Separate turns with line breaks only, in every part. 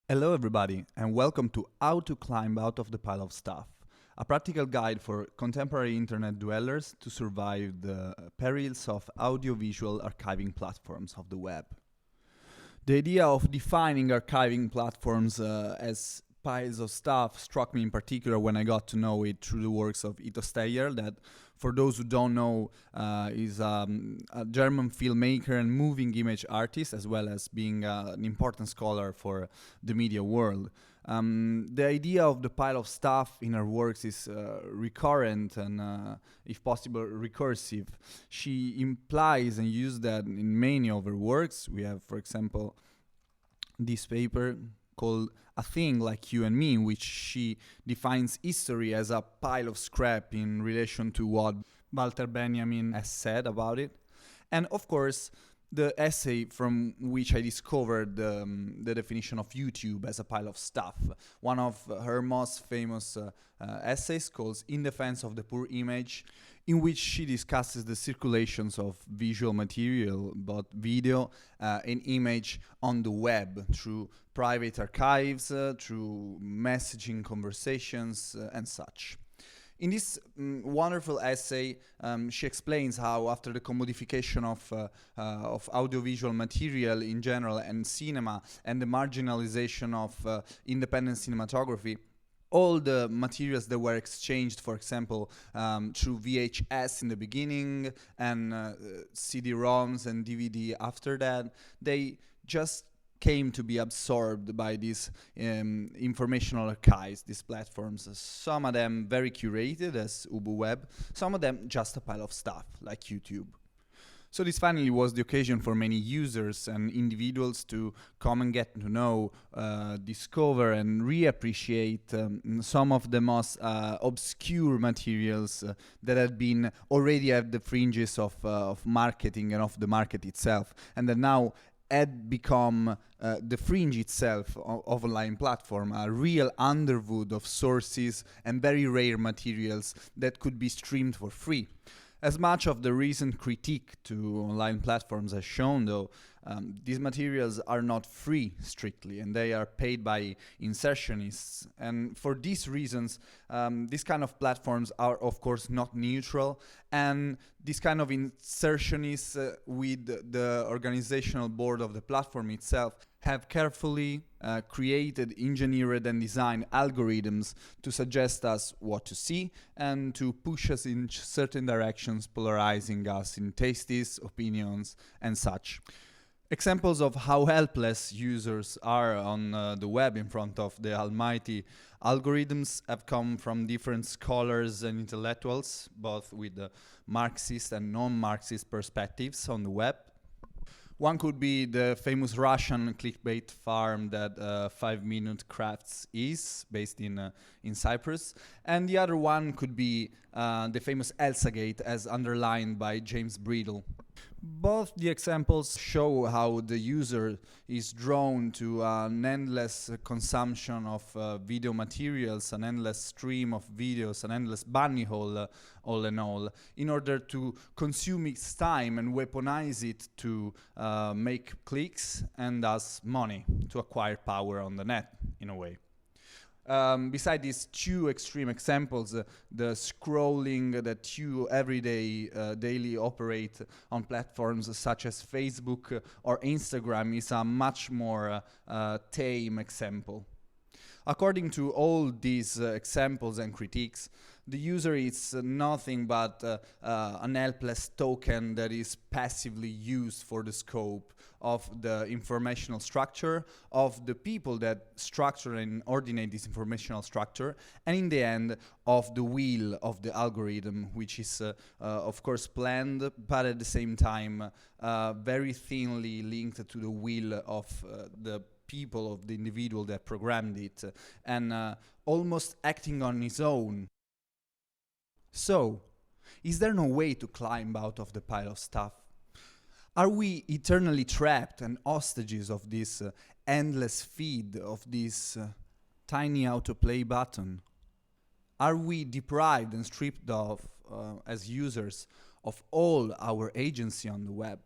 Hello, everybody, and welcome to How to Climb Out of the Pile of Stuff, a practical guide for contemporary internet dwellers to survive the perils of audiovisual archiving platforms of the web. The idea of defining archiving platforms as piles of stuff struck me in particular when I got to know it through the works of Ito Steyer, that, for those who don't know, is a German filmmaker and moving image artist, as well as being an important scholar for the media world. The idea of the pile of stuff in her works is recurrent and, if possible, recursive. She implies and uses that in many of her works. We have, for example, this paper called A Thing Like You and Me, in which she defines history as a pile of scrap in relation to what Walter Benjamin has said about it. And of course, the essay from which I discovered the definition of YouTube as a pile of stuff. One of her most famous essays called In Defense of the Poor Image, in which she discusses the circulations of visual material, both video and image, on the web through private archives, through messaging conversations, and such. In this wonderful essay, she explains how, after the commodification of audiovisual material in general and cinema, and the marginalization of independent cinematography, all the materials that were exchanged, for example, through VHS in the beginning and CD-ROMs and DVD after that, they just came to be absorbed by these informational archives, these platforms. Some of them very curated, as UbuWeb, some of them just a pile of stuff, like YouTube. So this finally was the occasion for many users and individuals to come and get to know, discover and reappreciate some of the most obscure materials that had been already at the fringes of marketing and of the market itself, and that now had become the fringe itself of online platform, a real underwood of sources and very rare materials that could be streamed for free. As much of the recent critique to online platforms has shown, though, these materials are not free strictly, and they are paid by insertionists. And for these reasons, these kind of platforms are, of course, not neutral, and this kind of insertionists with the organizational board of the platform itself have carefully created, engineered, and designed algorithms to suggest us what to see and to push us in certain directions, polarizing us in tastes, opinions, and such. Examples of how helpless users are on the web in front of the almighty algorithms have come from different scholars and intellectuals, both with Marxist and non-Marxist perspectives on the web. One could be the famous Russian clickbait farm that 5 Minute Crafts is, based in Cyprus. And the other one could be the famous Elsagate, as underlined by James Bridle. Both the examples show how the user is drawn to an endless consumption of video materials, an endless stream of videos, an endless bunny hole, all in all, in order to consume its time and weaponize it to make clicks and thus money, to acquire power on the net, in a way. Beside these two extreme examples, the scrolling that you every day, daily operate on platforms such as Facebook or Instagram is a much more tame example. According to all these examples and critiques, the user is nothing but an helpless token that is passively used for the scope of the informational structure, of the people that structure and ordinate this informational structure, and in the end, of the wheel of the algorithm, which is, of course, planned, but at the same time, very thinly linked to the wheel of the people, of the individual that programmed it, and almost acting on his own. So, is there no way to climb out of the pile of stuff? Are we eternally trapped and hostages of this endless feed, of this tiny autoplay button? Are we deprived and stripped of, as users, of all our agency on the web?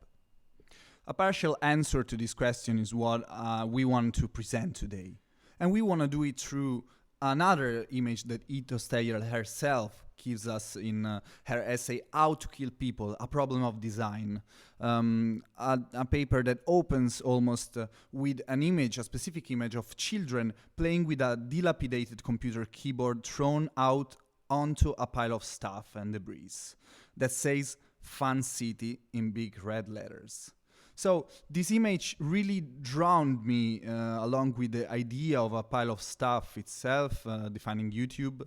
A partial answer to this question is what we want to present today. And we want to do it through another image that Ito Steyer herself gives us in her essay How to Kill People, A Problem of Design. A paper that opens almost with an image, a specific image of children playing with a dilapidated computer keyboard thrown out onto a pile of stuff and debris that says Fun City in big red letters. So this image really drowned me along with the idea of a pile of stuff itself, defining YouTube,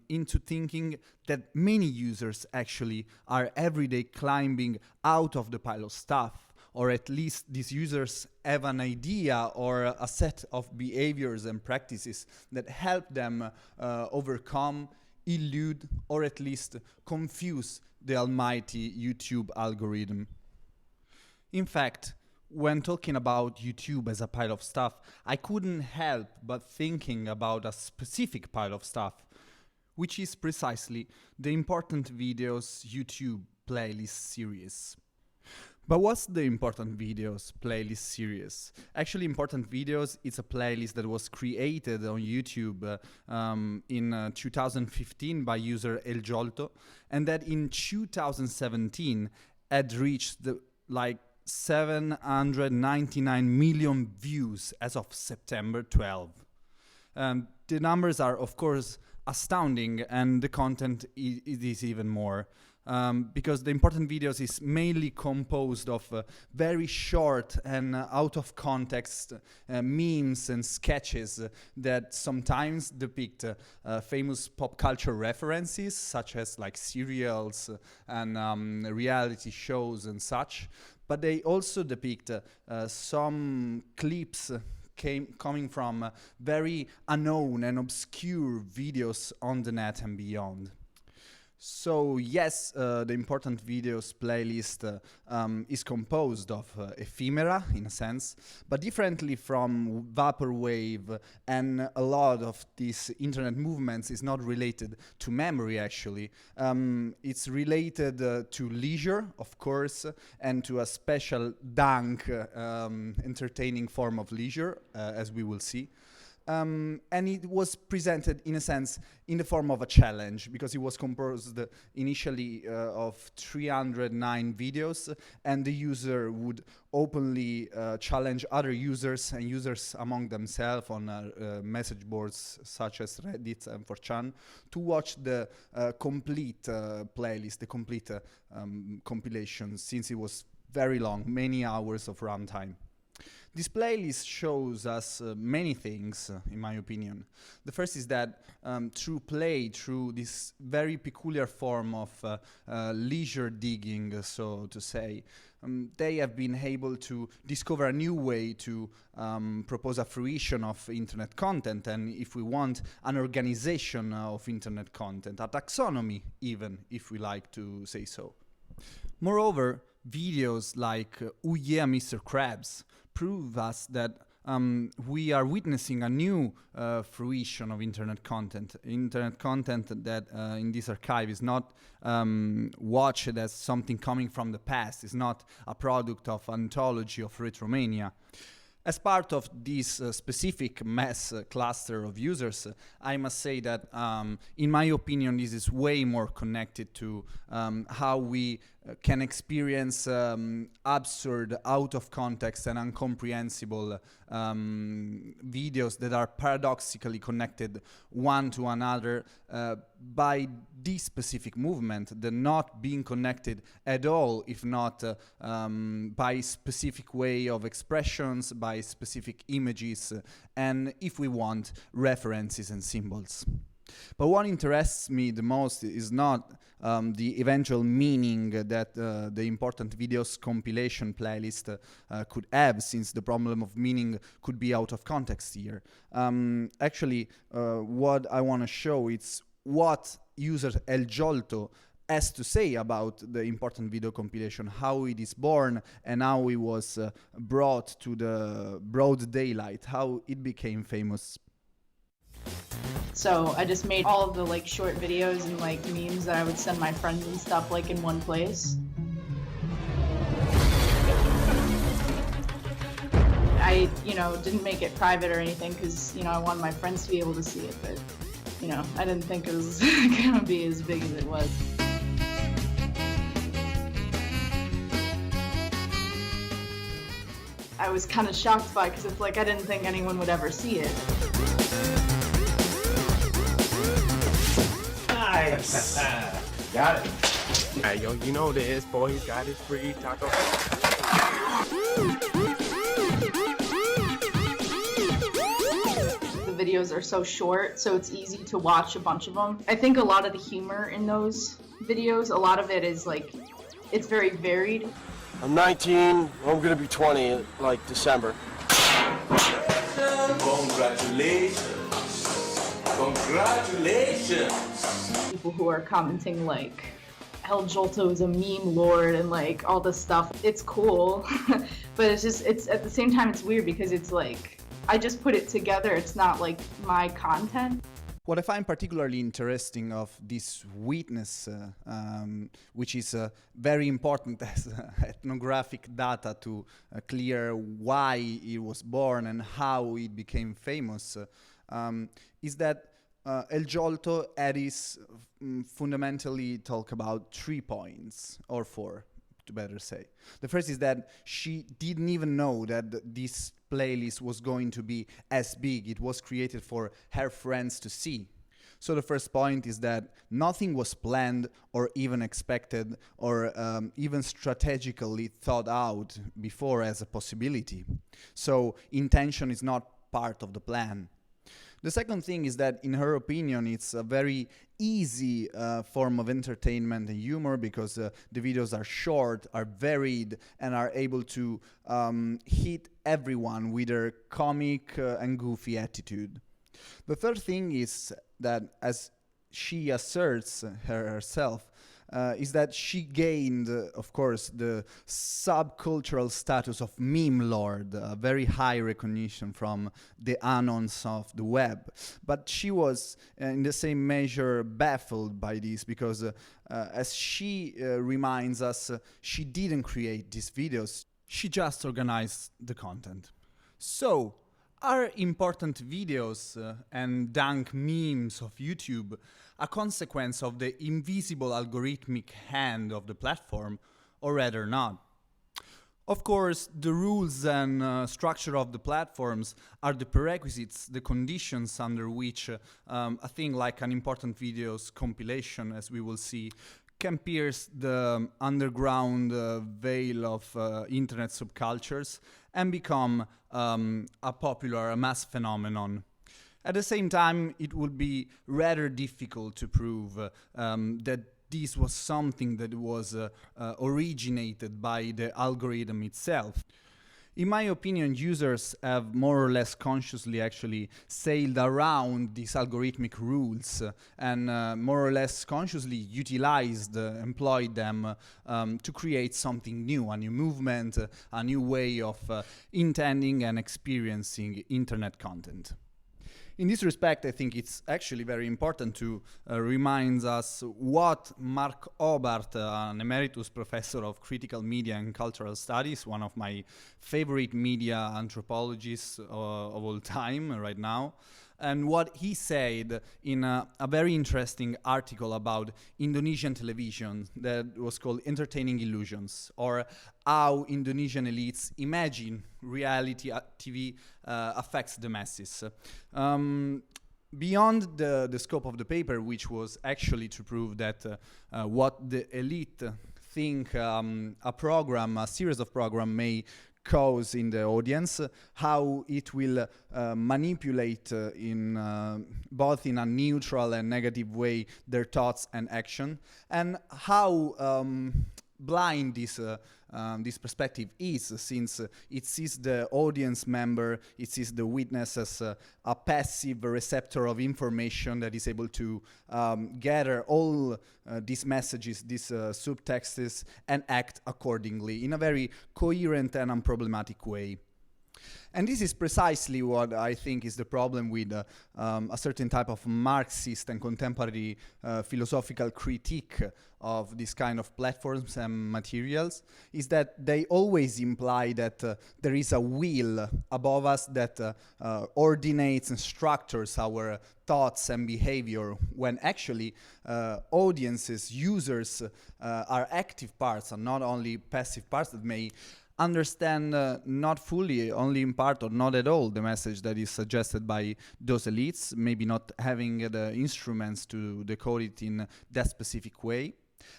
into thinking that many users actually are every day climbing out of the pile of stuff, or at least these users have an idea or a set of behaviors and practices that help them overcome, elude, or at least confuse the almighty YouTube algorithm. In fact, when talking about YouTube as a pile of stuff, I couldn't help but thinking about a specific pile of stuff, which is precisely the Important Videos YouTube playlist series. But what's the Important Videos playlist series? Actually, Important Videos is a playlist that was created on YouTube in 2015 by user El Giolto, and that in 2017 had reached the 799 million views as of September 12. The numbers are, of course, astounding, and the content is even more. Because the Important Videos is mainly composed of very short and out of context memes and sketches that sometimes depict famous pop culture references, such as serials and reality shows and such. But they also depict some clips coming from very unknown and obscure videos on the net and beyond. So yes, the Important Videos playlist is composed of ephemera, in a sense, but differently from Vaporwave and a lot of these internet movements is not related to memory, actually. It's related to leisure, of course, and to a special dank, entertaining form of leisure, as we will see. And it was presented, in a sense, in the form of a challenge, because it was composed initially of 309 videos, and the user would openly challenge other users and users among themselves on message boards such as Reddit and 4chan to watch the complete playlist, the complete compilation, since it was very long, many hours of runtime. This playlist shows us many things, in my opinion. The first is that through play, through this very peculiar form of leisure digging, so to say, they have been able to discover a new way to propose a fruition of internet content, and if we want, an organization of internet content, a taxonomy even, if we like to say so. Moreover, videos like "Ooh Yeah, Mr. Krabs" prove us that we are witnessing a new fruition of internet content that in this archive is not watched as something coming from the past, is not a product of anthology of retromania. As part of this specific mass cluster of users, I must say that, in my opinion, this is way more connected to how we can experience absurd, out of context and incomprehensible videos that are paradoxically connected one to another by this specific movement, the not being connected at all, if not by specific way of expressions, by specific images, and if we want, references and symbols. But what interests me the most is not the eventual meaning that the Important Videos compilation playlist could have, since the problem of meaning could be out of context here. Actually, what I want to show is what user El Giolto has to say about the Important Video compilation, how it is born and how it was brought to the broad daylight, how it became famous.
So I just made all of the short videos and memes that I would send my friends and stuff in one place. I I, didn't make it private or anything because, I wanted my friends to be able to see it, but, I didn't think it was gonna be as big as it was. I was kind of shocked by it because it's like I didn't think anyone would ever see it.
Nice. Got it.
Hey, yo, you know this, boy. He's got his free taco.
The videos are so short, so it's easy to watch a bunch of them. I think a lot of the humor in those videos, a lot of it is like, it's very varied.
I'm 19, I'm gonna be 20 like December.
Congratulations. Congratulations.
People who are commenting like, El Jolto is a meme lord and like all this stuff. It's cool, but it's at the same time it's weird because it's like, I just put it together, it's not like my content.
What I find particularly interesting of this witness, which is very important as ethnographic data to clear why it was born and how it became famous, is that El Jolto Eris fundamentally talk about 3 points, or 4, to better say. The first is that she didn't even know that this playlist was going to be as big. It was created for her friends to see. So the first point is that nothing was planned or even expected or even strategically thought out before as a possibility. So intention is not part of the plan. The second thing is that, in her opinion, it's a very easy form of entertainment and humor because the videos are short, are varied, and are able to hit everyone with their comic and goofy attitude. The third thing is that, as she asserts herself, is that she gained, of course, the subcultural status of meme lord, a very high recognition from the anons of the web. But she was, in the same measure, baffled by this because, as she reminds us, she didn't create these videos. She just organized the content. So, are important videos and dank memes of YouTube a consequence of the invisible algorithmic hand of the platform, or rather not? Of course, the rules and structure of the platforms are the prerequisites, the conditions under which a thing like an important videos compilation, as we will see, can pierce the underground veil of internet subcultures and become a mass phenomenon. At the same time, it would be rather difficult to prove that this was something that was originated by the algorithm itself. In my opinion, users have more or less consciously actually sailed around these algorithmic rules and more or less consciously utilized, employed them to create something new, a new movement, a new way of intending and experiencing internet content. In this respect, I think it's actually very important to remind us what Mark Hobart, an emeritus professor of critical media and cultural studies, one of my favorite media anthropologists of all time right now, and what he said in a very interesting article about Indonesian television that was called Entertaining Illusions, or how Indonesian elites imagine reality TV affects the masses. Beyond the scope of the paper, which was actually to prove that what the elite think a series of program may cause in the audience, how it will manipulate both in a neutral and negative way their thoughts and action, and how blind this perspective is, since it sees the audience member, it sees the witness as a passive receptor of information that is able to gather all these messages, these subtexts, and act accordingly in a very coherent and unproblematic way. And this is precisely what I think is the problem with a certain type of Marxist and contemporary philosophical critique of this kind of platforms and materials, is that they always imply that there is a will above us that ordinates and structures our thoughts and behavior, when actually audiences, users are active parts and not only passive parts that may understand not fully, only in part or not at all, the message that is suggested by those elites, maybe not having the instruments to decode it in that specific way.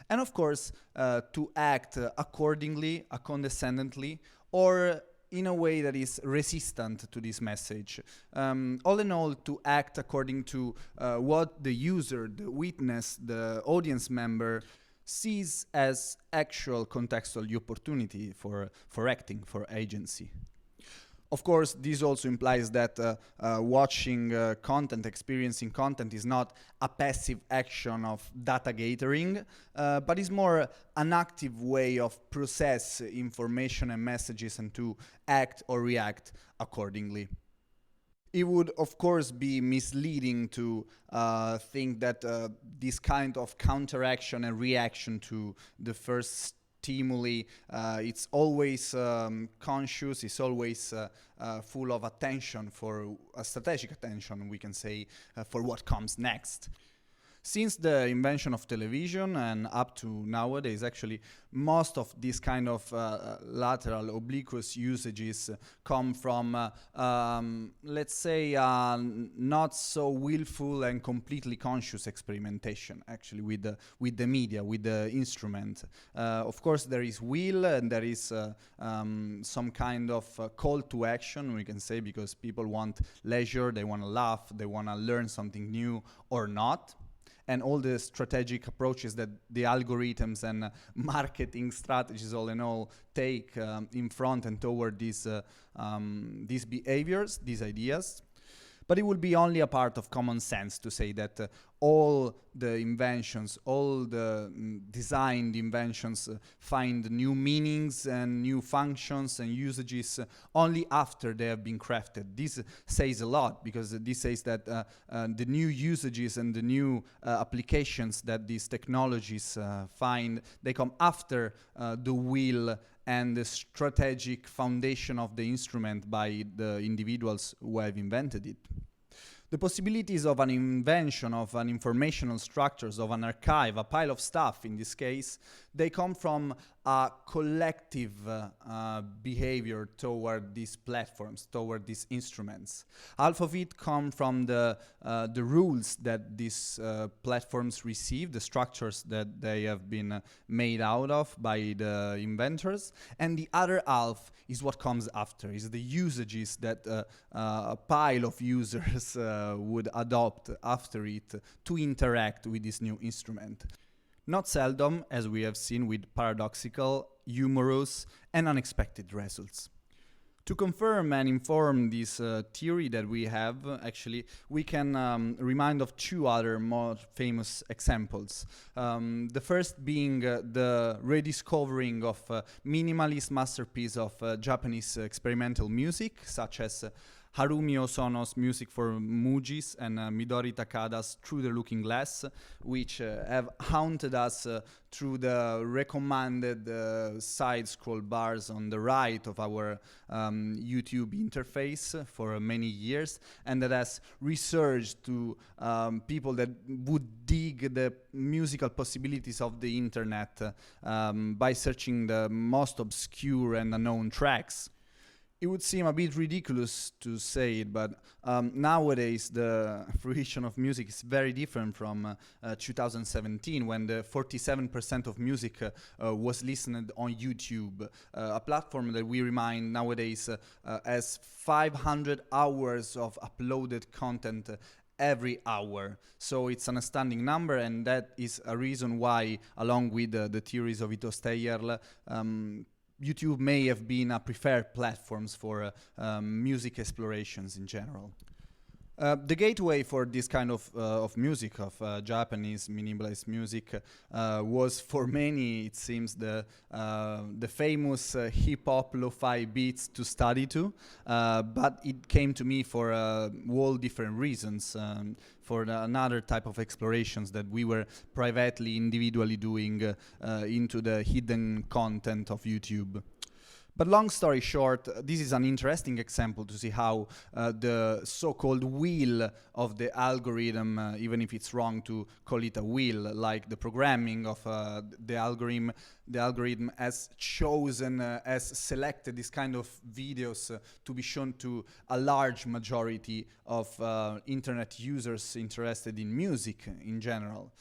And of course, to act accordingly, condescendingly, or in a way that is resistant to this message. All in all, to act according to what the user, the witness, the audience member sees as actual contextual opportunity for acting, for agency. Of course, this also implies that watching content, experiencing content is not a passive action of data gathering, but is more an active way of process information and messages and to act or react accordingly. It would, of course, be misleading to think that this kind of counteraction and reaction to the first stimuli, it's always conscious, it's always full of attention, for a strategic attention, we can say, for what comes next. Since the invention of television and up to nowadays, actually, most of these kind of lateral, obliquous usages come from, let's say, not so willful and completely conscious experimentation, actually, with the media, with the instrument. Of course, there is will and there is some kind of call to action, we can say, because people want leisure, they want to laugh, they want to learn something new or not. And all the strategic approaches that the algorithms and marketing strategies, all in all, take in front and toward these behaviors, these ideas. But it will be only a part of common sense to say that all the inventions, all the designed inventions find new meanings and new functions and usages only after they have been crafted. This says a lot, because this says that the new usages and the new applications that these technologies find, they come after the will and the strategic foundation of the instrument by the individuals who have invented it. The possibilities of an invention, of an informational structures, of an archive, a pile of stuff in this case, they come from a collective behavior toward these platforms, toward these instruments. Half of it come from the rules that these platforms receive, the structures that they have been made out of by the inventors, and the other half is what comes after, is the usages that a pile of users would adopt after it to interact with this new instrument. Not seldom, as we have seen, with paradoxical, humorous, and unexpected results. To confirm and inform this theory that we have, actually, we can remind of two other more famous examples. The first being the rediscovering of minimalist masterpiece of Japanese experimental music, such as Harumi Osono's music for Mujis and Midori Takada's Through the Looking Glass, which have haunted us through the recommended side scroll bars on the right of our YouTube interface for many years, and that has resurged to people that would dig the musical possibilities of the internet by searching the most obscure and unknown tracks. It would seem a bit ridiculous to say it, but nowadays the fruition of music is very different from 2017, when the 47% of music was listened on YouTube, a platform that we remind nowadays has 500 hours of uploaded content every hour. So it's an astounding number, and that is a reason why, along with the theories of Ito Steyer, YouTube may have been a preferred platforms for music explorations in general. The gateway for this kind of music, of Japanese minimalist music, was for many, it seems, the famous hip hop lo-fi beats to study to. But it came to me for all different reasons, for another type of explorations that we were privately, individually doing into the hidden content of YouTube. But long story short, this is an interesting example to see how the so-called wheel of the algorithm, even if it's wrong to call it a wheel, like the programming of the algorithm has chosen, has selected this kind of videos to be shown to a large majority of internet users interested in music in general.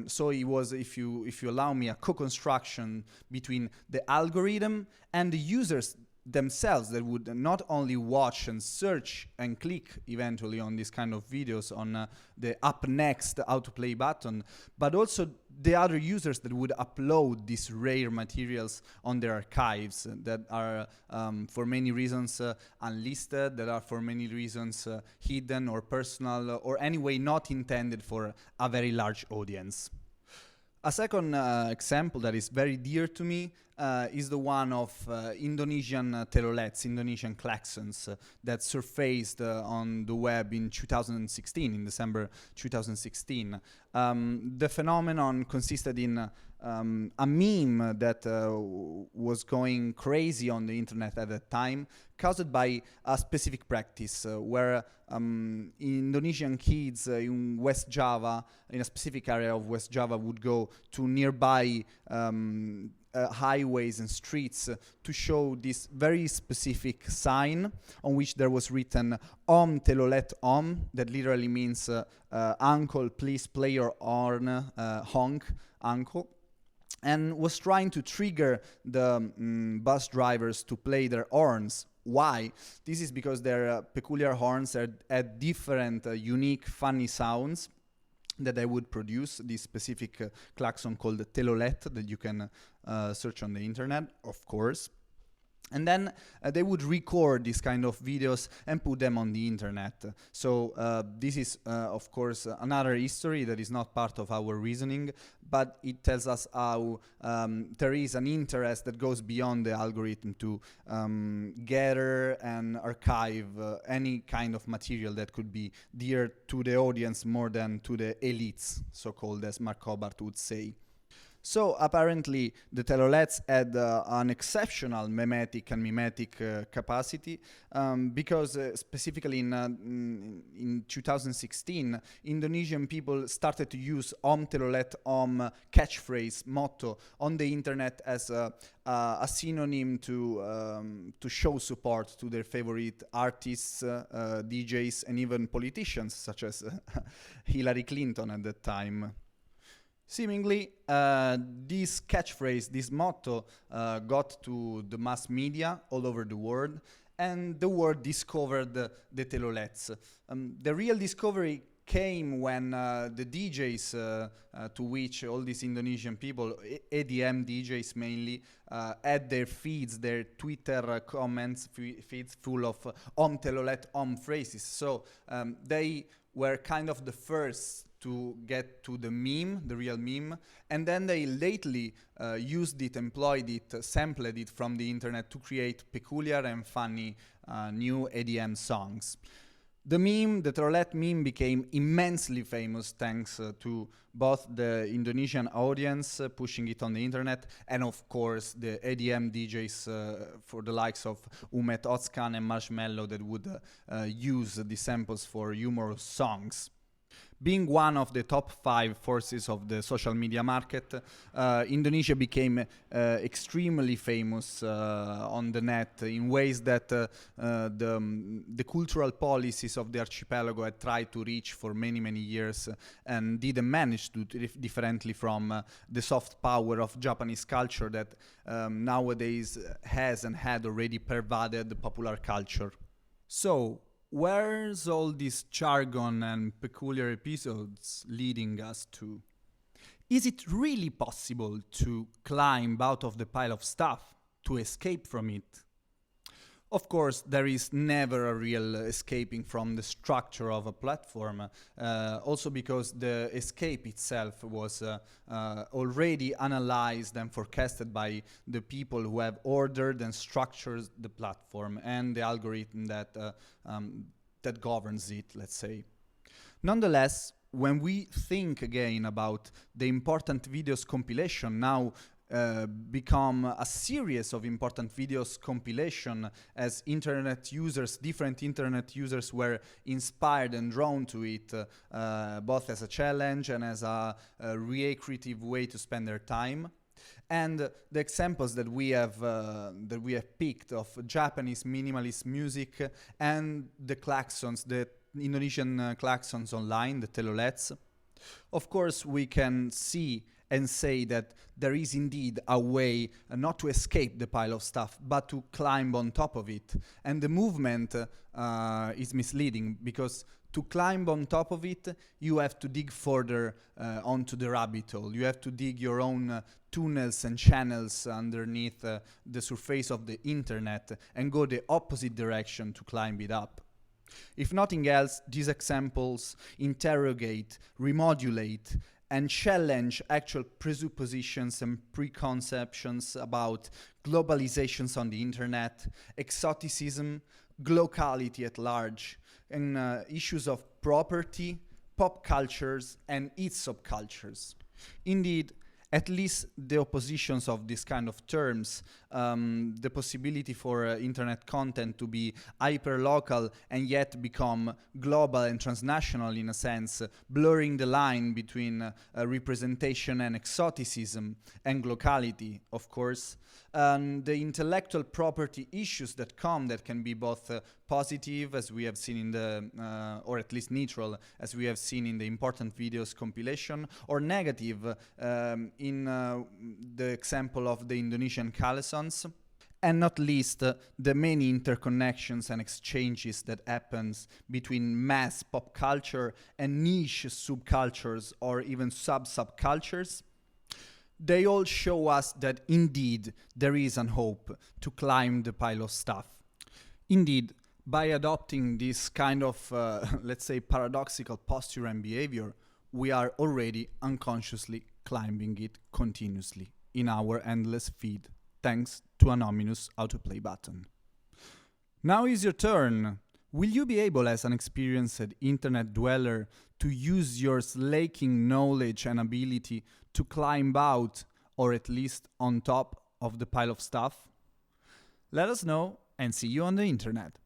So it was, if you allow me, a co-construction between the algorithm and the users themselves that would not only watch and search and click eventually on this kind of videos on the up next autoplay button, but also the other users that would upload these rare materials on their archives that are for many reasons unlisted, that are for many reasons hidden or personal or anyway not intended for a very large audience. A second example that is very dear to me is the one of Indonesian telolets, Indonesian claxons that surfaced on the web in 2016, in December 2016. The phenomenon consisted in a meme that was going crazy on the internet at that time, caused by a specific practice where Indonesian kids in West Java, in a specific area of West Java, would go to nearby highways and streets to show this very specific sign on which there was written Om Telolet Om, that literally means uncle, please play your horn, honk, uncle, and was trying to trigger the bus drivers to play their horns. Why? This is because their peculiar horns had different, unique, funny sounds that they would produce. This specific klaxon called the telolet that you can search on the internet, of course. And then they would record these kind of videos and put them on the internet. So this is, of course, another history that is not part of our reasoning, but it tells us how there is an interest that goes beyond the algorithm to gather and archive any kind of material that could be dear to the audience more than to the elites, so-called, as Mark Hobart would say. So apparently the telolets had an exceptional memetic and mimetic capacity because specifically in 2016, Indonesian people started to use Om Telolet Om catchphrase motto on the internet as a synonym to show support to their favorite artists, DJs, and even politicians such as Hillary Clinton at that time. Seemingly, this catchphrase, this motto, got to the mass media all over the world, and the world discovered the telolets. The real discovery came when the DJs to which all these Indonesian people, EDM DJs mainly, had their feeds, their Twitter comments feeds full of Om Telolet Om phrases. So they were kind of the first to get to the meme, the real meme, and then they lately used it, employed it, sampled it from the internet to create peculiar and funny new EDM songs. The meme, the Trollette meme, became immensely famous thanks to both the Indonesian audience pushing it on the internet and, of course, the EDM DJs for the likes of Umet Özkan and Marshmello that would use the samples for humorous songs. Being one of the top 5 forces of the social media market, Indonesia became extremely famous on the net in ways that the cultural policies of the archipelago had tried to reach for many, many years and didn't manage to differently from the soft power of Japanese culture that nowadays has and had already pervaded the popular culture. So, where's all this jargon and peculiar episodes leading us to? Is it really possible to climb out of the pile of stuff, to escape from it? Of course, there is never a real escaping from the structure of a platform, also because the escape itself was already analyzed and forecasted by the people who have ordered and structured the platform and the algorithm that governs it, let's say. Nonetheless, when we think again about the important videos compilation now become a series of important videos compilation as different internet users were inspired and drawn to it, both as a challenge and as a recreative way to spend their time. And the examples that we have picked of Japanese minimalist music and the claxons, the Indonesian claxons online, the telolets. Of course, we can see and say that there is indeed a way not to escape the pile of stuff, but to climb on top of it. And the movement is misleading, because to climb on top of it, you have to dig further onto the rabbit hole. You have to dig your own tunnels and channels underneath the surface of the internet and go the opposite direction to climb it up. If nothing else, these examples interrogate, remodulate, and challenge actual presuppositions and preconceptions about globalizations on the internet, exoticism, glocality at large, and issues of property, pop cultures, and its subcultures. Indeed, at least the oppositions of these kind of terms, the possibility for internet content to be hyper-local and yet become global and transnational in a sense, blurring the line between representation and exoticism and glocality, of course. The intellectual property issues that can be both positive, as we have seen in the, or at least neutral, as we have seen in the important videos compilation, or negative in the example of the Indonesian calisons, and not least the many interconnections and exchanges that happens between mass pop culture and niche subcultures or even sub-subcultures. They all show us that indeed there is an hope to climb the pile of stuff. Indeed, by adopting this kind of, let's say, paradoxical posture and behavior, we are already unconsciously climbing it continuously in our endless feed, thanks to an ominous autoplay button. Now is your turn. Will you be able, as an experienced internet dweller, to use your slaking knowledge and ability to climb out, or at least on top of the pile of stuff? Let us know, and see you on the internet.